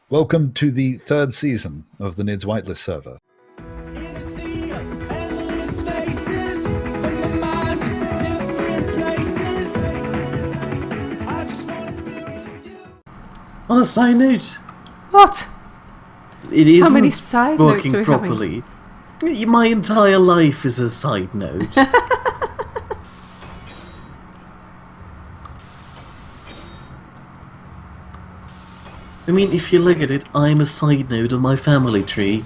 Welcome to the third season of the Nidd's Whitelist server. On a side note, what? It isn't How many side notes working are we properly. My entire life is a side note. I mean, if you look at it, I'm a side node on my family tree.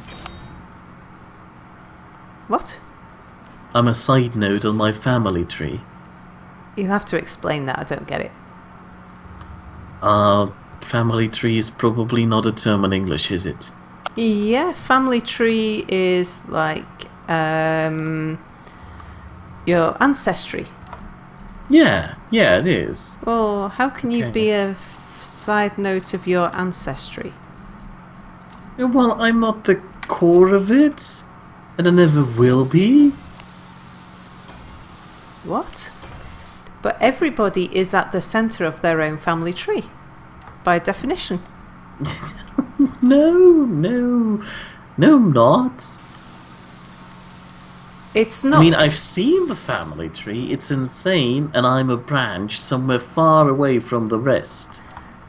What? I'm a side node on my family tree. You'll have to explain that, I don't get it. Family tree is probably not a term in English, is it? Yeah, family tree is like your ancestry. Yeah, it is. Well, how can you Okay. be a side note of your ancestry? Well, I'm not the core of it, and I never will be. What? But everybody is at the centre of their own family tree, by definition. No, I'm not. It's not. I mean, I've seen the family tree, it's insane, and I'm a branch somewhere far away from the rest.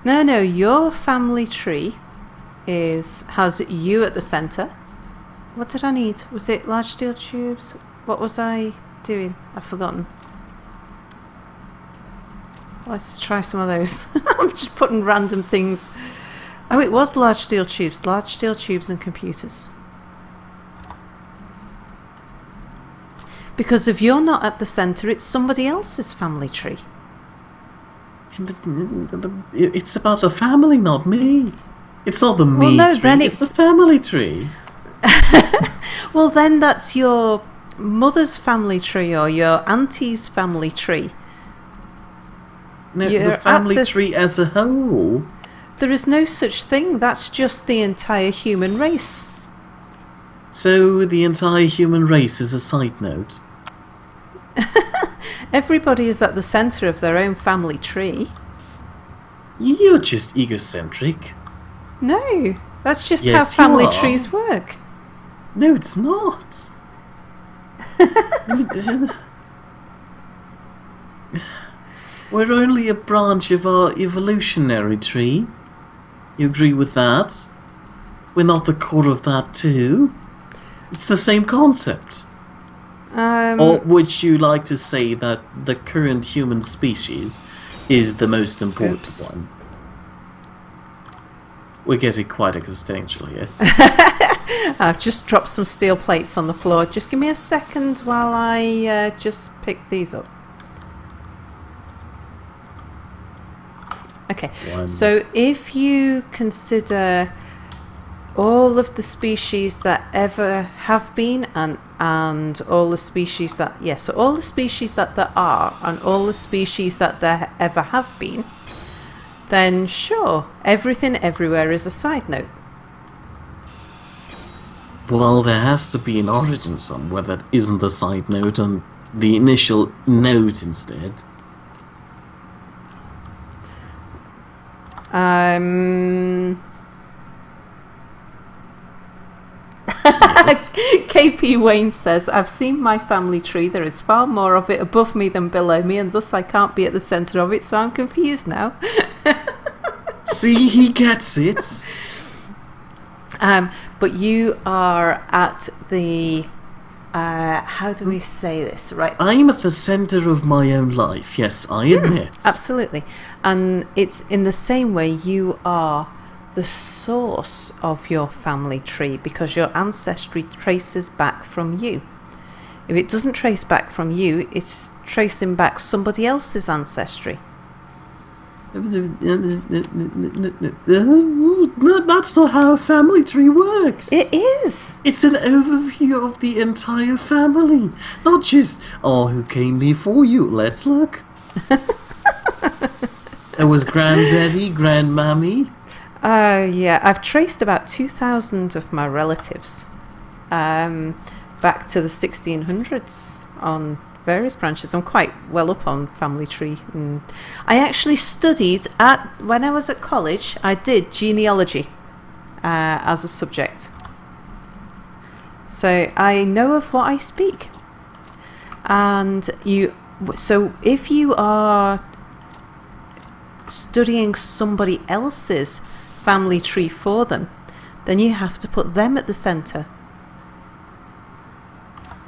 No, your family tree has you at the centre. What did I need? Was it large steel tubes? What was I doing? I've forgotten. Let's try some of those. I'm just putting random things. Oh, it was large steel tubes and computers. Because if you're not at the centre, it's somebody else's family tree. It's about the family, not me. It's not the me no, tree, then it's the family tree. Well, then that's your mother's family tree or your auntie's family tree. No, You're the family at tree as a whole. There is no such thing. That's just the entire human race. So the entire human race is a side note. Everybody is at the centre of their own family tree. You're just egocentric. No, that's just Yes, how you family are. trees work. No, it's not. We're only a branch of our evolutionary tree. You agree with that? We're not the core of that too. It's the same concept. Or would you like to say that the current human species is the most important Oops. one? We're getting quite existential here. I've just dropped some steel plates on the floor. Just give me a second while I just pick these up. Okay, so if you consider all of the species that ever have been and all the species that, so all the species that there are and all the species that there ever have been, then sure, everything everywhere is a side note. Well, there has to be an origin somewhere that isn't the side note and the initial node instead. Yes. KPWane says, I've seen my family tree. There is far more of it above me than below me, and thus I can't be at the centre of it, so I'm confused now. See, he gets it. But you are at the... how do we say this? Right. I'm at the centre of my own life, yes, I admit. Absolutely. And it's in the same way you are the source of your family tree because your ancestry traces back from you. If it doesn't trace back from you, it's tracing back somebody else's ancestry. That's not how a family tree works. It is. It's an overview of the entire family, not just, who came before you? Let's look. There was granddaddy, grandmammy. Yeah, I've traced about 2,000 of my relatives back to the 1600s on various branches. I'm quite well up on family tree. And I actually studied when I was at college, I did genealogy. as a subject. So I know of what I speak. And so if you are studying somebody else's family tree for them, then you have to put them at the centre,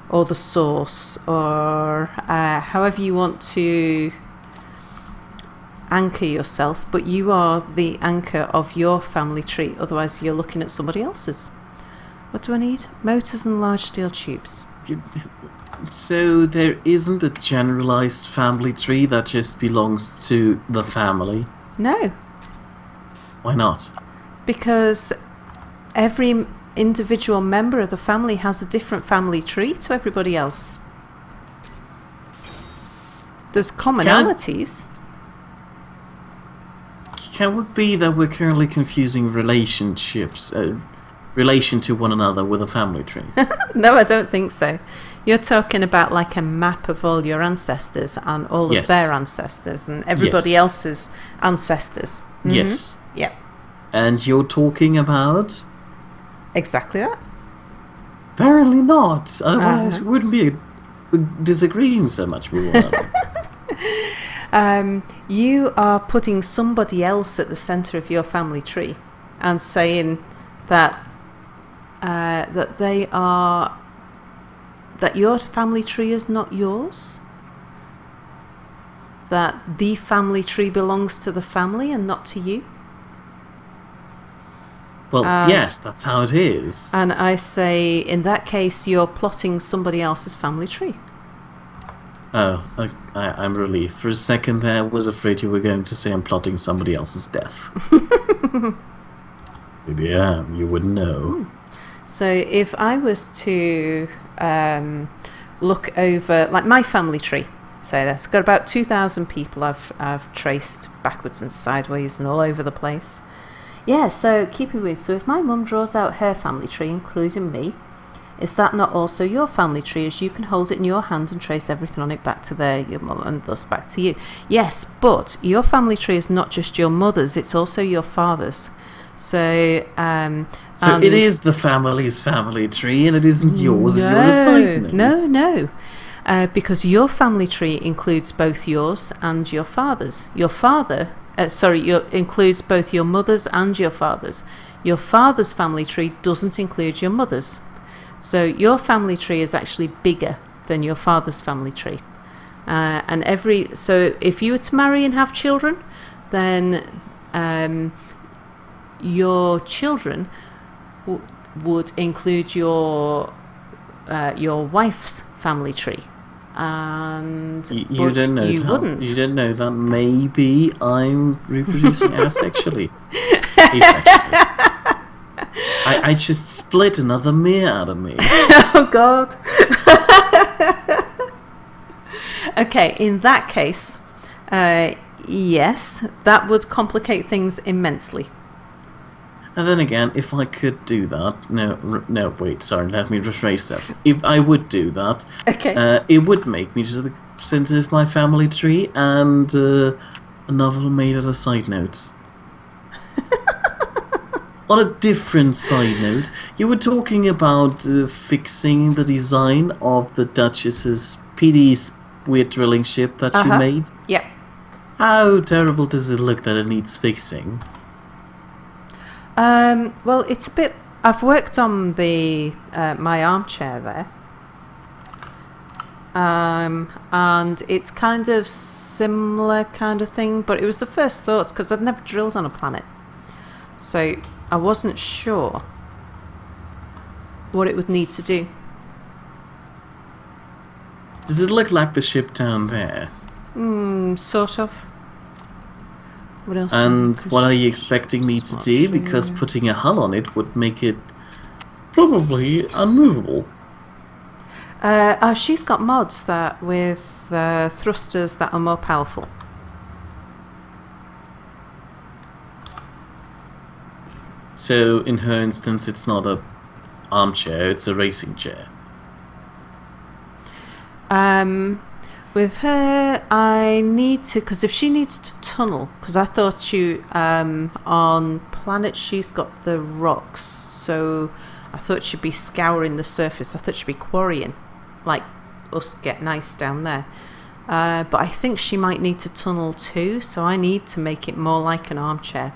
or the source, or however you want to anchor yourself, but you are the anchor of your family tree, otherwise you're looking at somebody else's. What do I need? Motors and large steel tubes. So there isn't a generalized family tree that just belongs to the family? No. Why not? Because every individual member of the family has a different family tree to everybody else. There's commonalities. Can it be that we're currently confusing relationships, relation to one another with a family tree? No, I don't think so. You're talking about like a map of all your ancestors and all of their ancestors and everybody else's ancestors. Mm-hmm. Yes. Yeah. And you're talking about? Exactly that. Apparently not. Otherwise we wouldn't be disagreeing so much with one another. You are putting somebody else at the centre of your family tree and saying that that your family tree is not yours, that the family tree belongs to the family and not to you. Well, yes, that's how it is. And I say, in that case, you're plotting somebody else's family tree. Oh, I'm relieved. For a second there, I was afraid you were going to say I'm plotting somebody else's death. Maybe I am. You wouldn't know. So if I was to look over, like my family tree, say that's got about 2,000 people I've traced backwards and sideways and all over the place. Yeah, so KPWane. So if my mum draws out her family tree, including me, is that not also your family tree, as you can hold it in your hand and trace everything on it back to your mum and thus back to you? Yes, but your family tree is not just your mother's, it's also your father's. So it is the family's family tree, and it isn't yours. No, you're assigned. No. Because your family tree includes both yours and your father's. Your father, includes both your mother's and your father's. Your father's family tree doesn't include your mother's. So your family tree is actually bigger than your father's family tree. So if you were to marry and have children, then your children would include your wife's family tree. And you don't know. You don't know that maybe I'm reproducing asexually. I just split another mere out of me. Oh God. Okay, in that case, yes, that would complicate things immensely. And then again, if I could do that... No, wait, sorry, let me rephrase that. If I would do that, okay. It would make me to the centre of my family tree and a novel made as a side note. On a different side note, you were talking about fixing the design of the Duchess's PD's weird drilling ship that you made. Yep. How terrible does it look that it needs fixing? Well, it's a bit... I've worked on the my armchair there. And it's kind of similar kind of thing, but it was the first thoughts because I'd never drilled on a planet. So I wasn't sure what it would need to do. Does it look like the ship down there? Sort of. What else? And what are you expecting me to do? Because putting a hull on it would make it probably unmovable. She's got mods that with thrusters that are more powerful. So in her instance, it's not a armchair; it's a racing chair. With her, I need to, because if she needs to tunnel, because I thought on planet she's got the rocks, so I thought she'd be scouring the surface. I thought she'd be quarrying, like us get nice down there. But I think she might need to tunnel too, so I need to make it more like an armchair.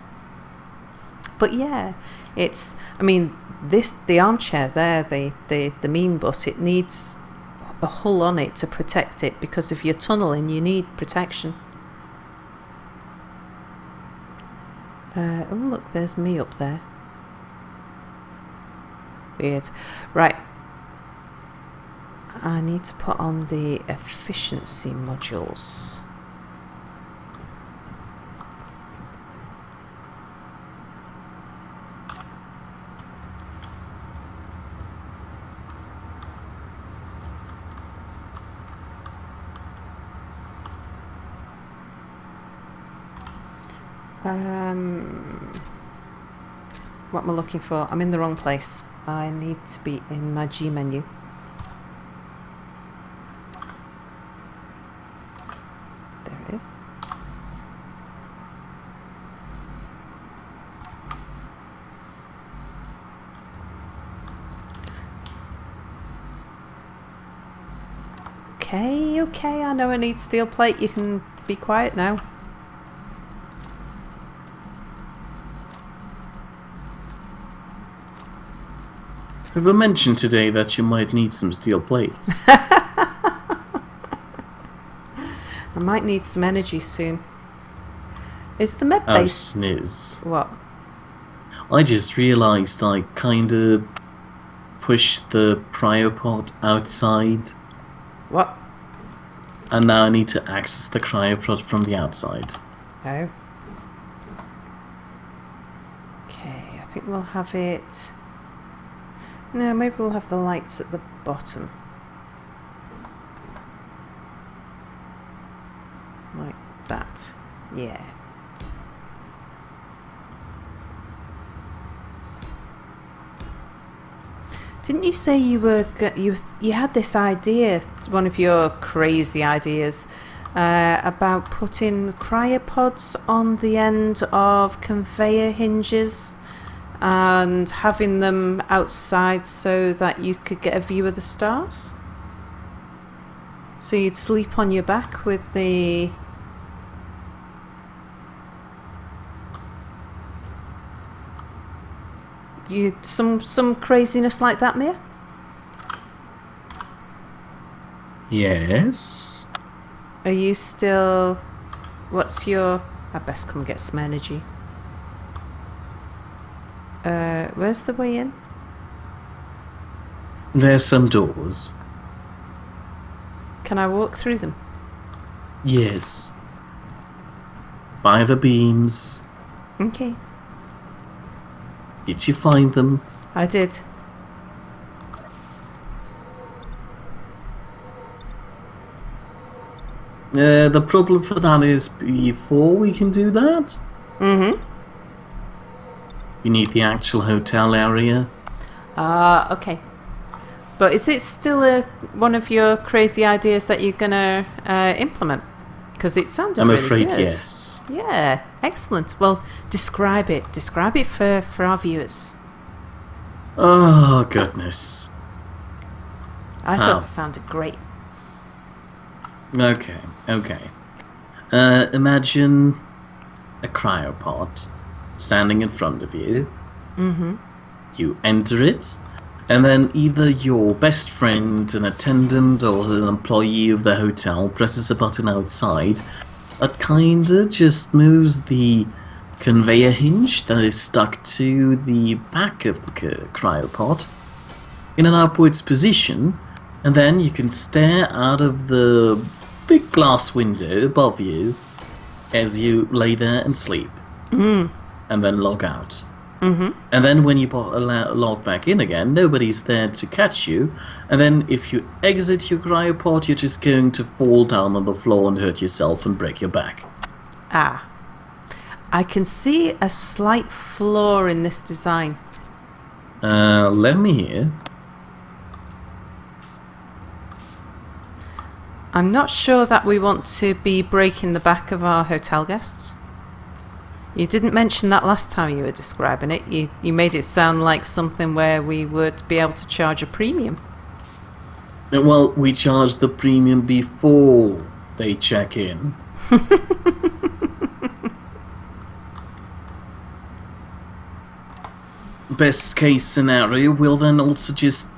But yeah, the armchair there, the mean butt, it needs a hull on it to protect it, because if you're tunneling you need protection. Oh look, there's me up there. Weird. Right, I need to put on the efficiency modules. What am I looking for? I'm in the wrong place. I need to be in my G menu. There it is. Okay, I know I need steel plate. You can be quiet now. Have I mentioned today that you might need some steel plates? I might need some energy soon. Is the med Oh, base... sniz. What? I just realised I kinda pushed the cryopod outside, What? and now I need to access the cryopod from the outside. Oh. Okay, I think we'll have it... No, maybe we'll have the lights at the bottom. Like that. Yeah. Didn't you say you had this idea, one of your crazy ideas, about putting cryopods on the end of conveyor hinges and having them outside so that you could get a view of the stars? So you'd sleep on your back with the... Some craziness like that, Mia? Yes? Are you still... What's your... I best come get some energy. Where's the way in? There's some doors. Can I walk through them? Yes. By the beams. Okay. Did you find them? I did. The problem for that is before we can do that, Mm-hmm. you need the actual hotel area. Okay. But is it still one of your crazy ideas that you're gonna implement? Because it sounded I'm really afraid good. yes. Yeah, excellent. Well, describe it. Describe it for our viewers. Oh, goodness. I thought it sounded great. Okay. Imagine a cryopod standing in front of you. Mm-hmm. You enter it, and then either your best friend, an attendant, or an employee of the hotel presses a button outside that kinda just moves the conveyor hinge that is stuck to the back of the cryopod in an upwards position, and then you can stare out of the big glass window above you as you lay there and sleep. Mm. And then log out. Mm-hmm. And then when you log back in again, nobody's there to catch you. And then if you exit your cryopod, you're just going to fall down on the floor and hurt yourself and break your back. Ah. I can see a slight flaw in this design. Let me hear. I'm not sure that we want to be breaking the back of our hotel guests. You didn't mention that last time you were describing it. You made it sound like something where we would be able to charge a premium. Well, we charge the premium before they check in. Best case scenario, we'll then also just,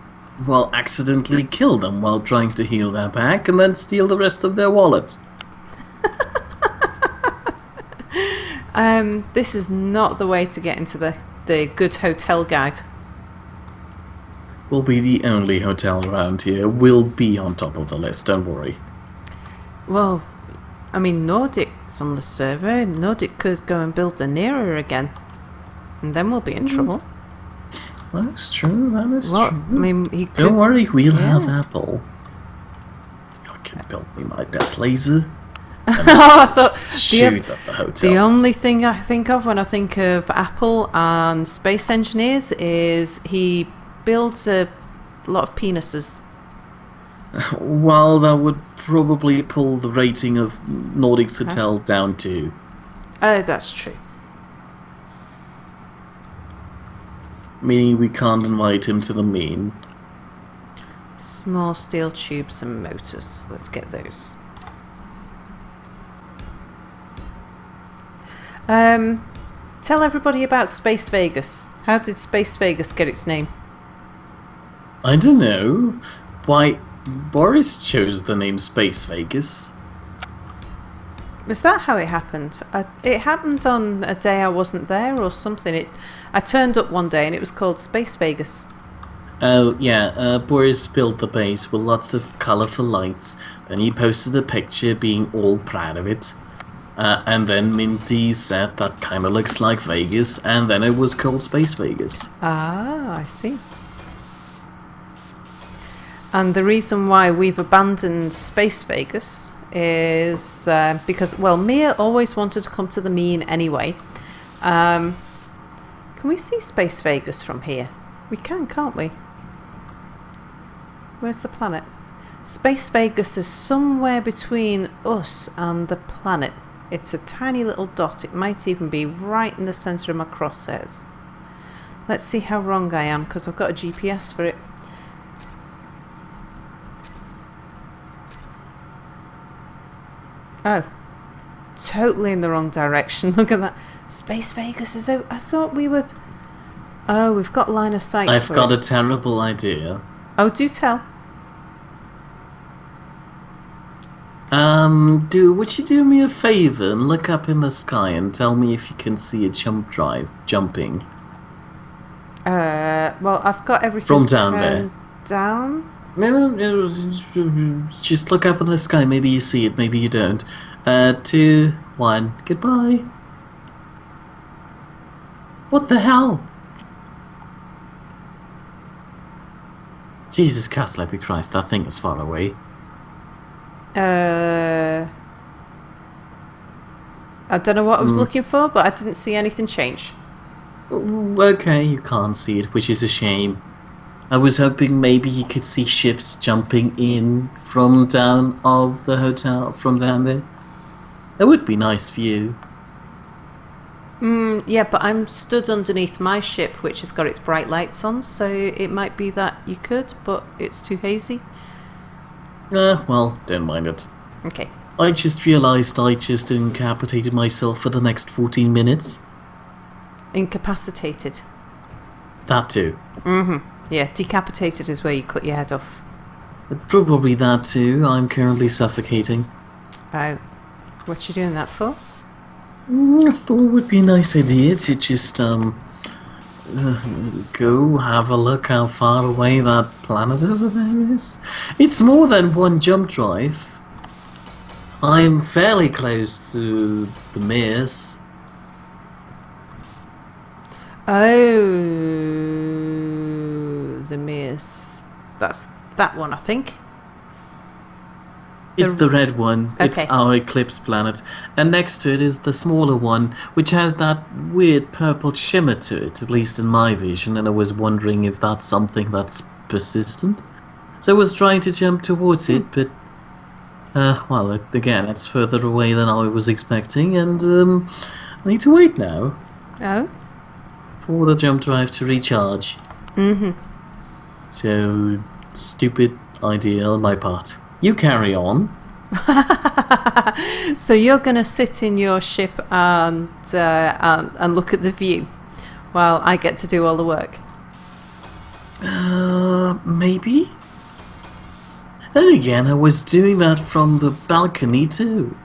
well, accidentally kill them while trying to heal their back and then steal the rest of their wallet. This is not the way to get into the good hotel guide. We'll be the only hotel around here. We'll be on top of the list, don't worry. Well, I mean, Nordic's on the server. Nordic could go and build the nearer again. And then we'll be in trouble. That's true, that is Well, true. I mean, he could... Don't worry, we'll have Yeah. Apple. I can build me my death laser. I thought Shoot at the hotel. the only thing I think of when I think of Apple and space engineers is he builds a lot of penises. Well, that would probably pull the rating of Nordic's hotel down too. Oh, that's true. Meaning we can't invite him to the mean. Small steel tubes and motors. Let's get those. Tell everybody about Space Vegas. How did Space Vegas get its name? I don't know. Why, Boris chose the name Space Vegas. Was that how it happened? It happened on a day I wasn't there or something. I turned up one day and it was called Space Vegas. Oh, yeah, Boris built the base with lots of colourful lights. Then he posted a picture being all proud of it. And then Minty said that kind of looks like Vegas, and then it was called Space Vegas. Ah, I see. And the reason why we've abandoned Space Vegas is because, well, Mia always wanted to come to the mean anyway. Can we see Space Vegas from here? We can, can't we? Where's the planet? Space Vegas is somewhere between us and the planet. It's a tiny little dot. It might even be right in the centre of my crosshairs. Let's see how wrong I am, because I've got a GPS for it. Oh, totally in the wrong direction. Look at that. Space Vegas is out. I thought we were... Oh, we've got line of sight I've for got it. a terrible idea. Oh, do tell. Would you do me a favour and look up in the sky and tell me if you can see a jump drive jumping? Well, I've got everything From down turned down. No, just look up in the sky. Maybe you see it, maybe you don't. 2, 1, goodbye. What the hell? Jesus Christ, that thing is far away. I don't know what I was looking for, but I didn't see anything change. Okay, you can't see it, which is a shame. I was hoping maybe you could see ships jumping in from down of the hotel, from down there. That would be nice for you. Yeah, but I'm stood underneath my ship, which has got its bright lights on, so it might be that you could, but it's too hazy. Well, don't mind it. Okay. I just realised I just incapacitated myself for the next 14 minutes. Incapacitated. That too. Yeah, decapitated is where you cut your head off. Probably that too. I'm currently suffocating. Oh. What you doing that for? I thought it would be a nice idea to just, go have a look how far away that planet over there is. It's more than one jump drive. I'm fairly close to the Mase. Oh, the Mase. That's that one, I think. It's the red one. Okay. It's our eclipse planet. And next to it is the smaller one, which has that weird purple shimmer to it, at least in my vision, and I was wondering if that's something that's persistent. So I was trying to jump towards it, but Well, again, it's further away than I was expecting, and I need to wait now Oh? for the jump drive to recharge. Mm-hmm. So, stupid idea on my part. You carry on. So you're going to sit in your ship and look at the view while I get to do all the work. Maybe? Then again, I was doing that from the balcony too.